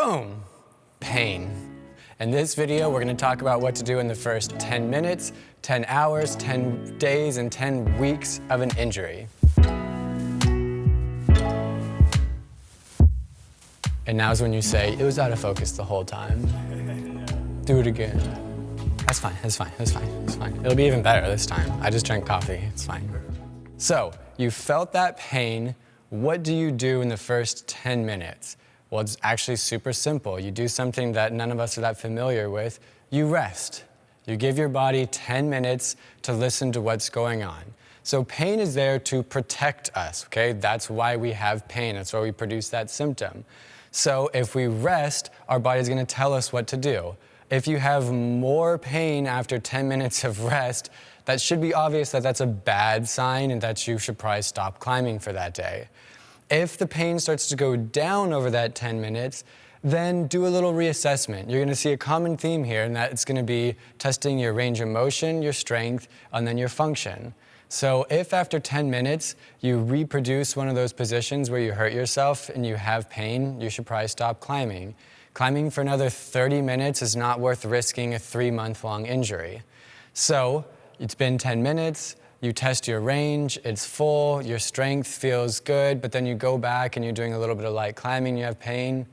Boom, pain. In this video, we're gonna talk about what to do in the first 10 minutes, 10 hours, 10 days, and 10 weeks of an injury. And now's when you say, it was out of focus the whole time. Do it again. That's fine, that's fine, that's fine, that's fine. It'll be even better this time. I just drank coffee, it's fine. So, you felt that pain. What do you do in the first 10 minutes? Well, it's actually super simple. You do something that none of us are that familiar with. You rest. You give your body 10 minutes to listen to what's going on. So pain is there to protect us, okay? That's why we have pain. That's why we produce that symptom. So if we rest, our body's gonna tell us what to do. If you have more pain after 10 minutes of rest, that should be obvious that that's a bad sign and that you should probably stop climbing for that day. If the pain starts to go down over that 10 minutes, then do a little reassessment. You're gonna see a common theme here, and that it's gonna be testing your range of motion, your strength, and then your function. So if after 10 minutes you reproduce one of those positions where you hurt yourself and you have pain, you should probably stop climbing. Climbing for another 30 minutes is not worth risking a 3-month-long injury. So it's been 10 minutes, you test your range, it's full, your strength feels good, but then you go back and you're doing a little bit of light climbing, you have pain,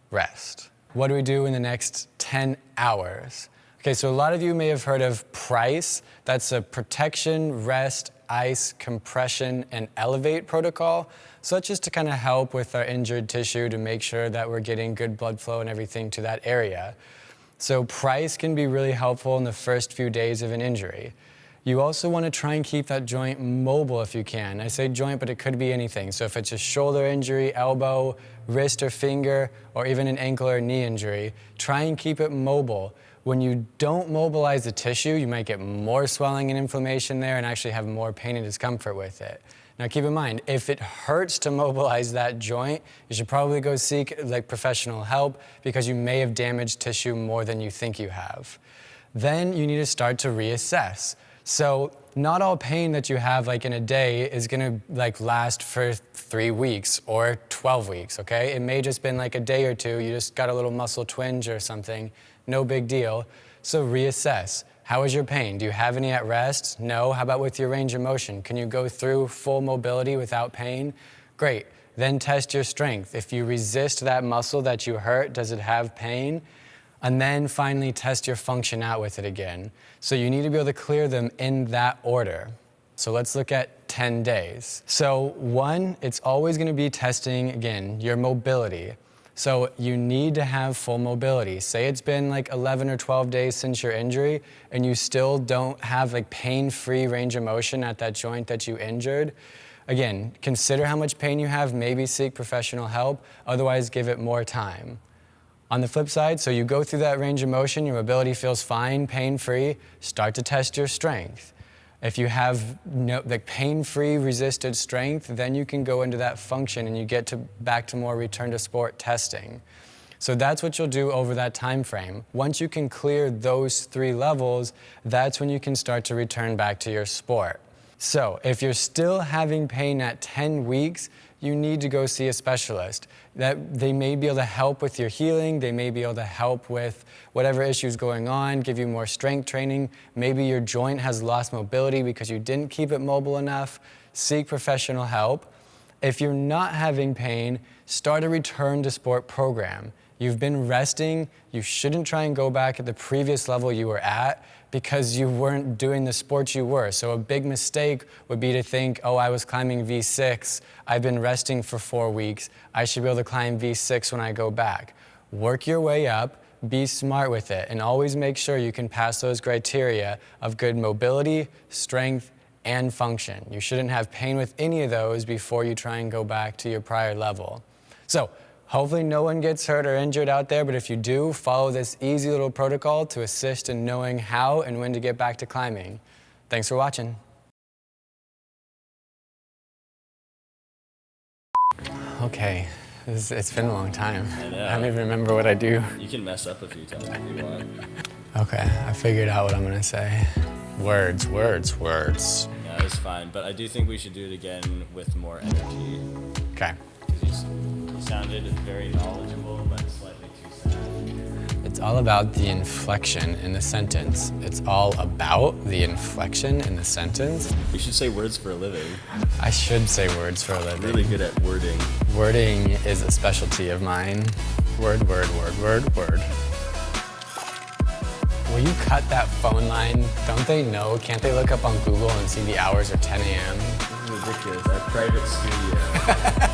rest. What do we do in the next 10 hours? Okay, so a lot of you may have heard of PRICE. That's a protection, rest, ice, compression, and elevate protocol. So that's just to kind of help with our injured tissue to make sure that we're getting good blood flow and everything to that area. So PRICE can be really helpful in the first few days of an injury. You also want to try and keep that joint mobile if you can. I say joint, but it could be anything. So if it's a shoulder injury, elbow, wrist or finger, or even an ankle or knee injury, try and keep it mobile. When you don't mobilize the tissue, you might get more swelling and inflammation there and actually have more pain and discomfort with it. Now keep in mind, if it hurts to mobilize that joint, you should probably go seek professional help because you may have damaged tissue more than you think you have. Then you need to start to reassess. So not all pain that you have in a day is gonna last for 3 weeks or 12 weeks, okay? It may just been a day or two, you just got a little muscle twinge or something, no big deal. So reassess. How is your pain? Do you have any at rest? No. How about with your range of motion? Can you go through full mobility without pain? Great. Then test your strength. If you resist that muscle that you hurt, does it have pain? And then finally test your function out with it again. So you need to be able to clear them in that order. So let's look at 10 days. So 1, it's always gonna be testing, again, your mobility. So you need to have full mobility. Say it's been 11 or 12 days since your injury and you still don't have pain-free range of motion at that joint that you injured. Again, consider how much pain you have, maybe seek professional help, otherwise give it more time. On the flip side, so you go through that range of motion, your mobility feels fine, pain-free, start to test your strength. If you have pain-free resisted strength, then you can go into that function and you get back to more return to sport testing. So that's what you'll do over that time frame. Once you can clear those 3 levels, that's when you can start to return back to your sport. So if you're still having pain at 10 weeks, you need to go see a specialist. That they may be able to help with your healing, they may be able to help with whatever issues going on, give you more strength training. Maybe your joint has lost mobility because you didn't keep it mobile enough. Seek professional help. If you're not having pain, start a return to sport program. You've been resting, you shouldn't try and go back at the previous level you were at because you weren't doing the sports you were. So a big mistake would be to think, oh, I was climbing V6, I've been resting for 4 weeks, I should be able to climb V6 when I go back. Work your way up, be smart with it, and always make sure you can pass those criteria of good mobility, strength, and function. You shouldn't have pain with any of those before you try and go back to your prior level. So, hopefully no one gets hurt or injured out there, but if you do, follow this easy little protocol to assist in knowing how and when to get back to climbing. Thanks for watching. Okay, it's been a long time. I don't even remember what I do. You can mess up a few times if you want. Okay, I figured out what I'm gonna say. Words, words, words. Yeah, it's fine, but I do think we should do it again with more energy. Okay. Because you sounded very knowledgeable, but slightly too all about the inflection in the sentence. It's all about the inflection in the sentence. You should say words for a living. I should say words for a living. Really good at wording. Wording is a specialty of mine. Word, word, word, word, word. Will you cut that phone line? Don't they know? Can't they look up on Google and see the hours are 10 a.m.? This is ridiculous. Our private studio.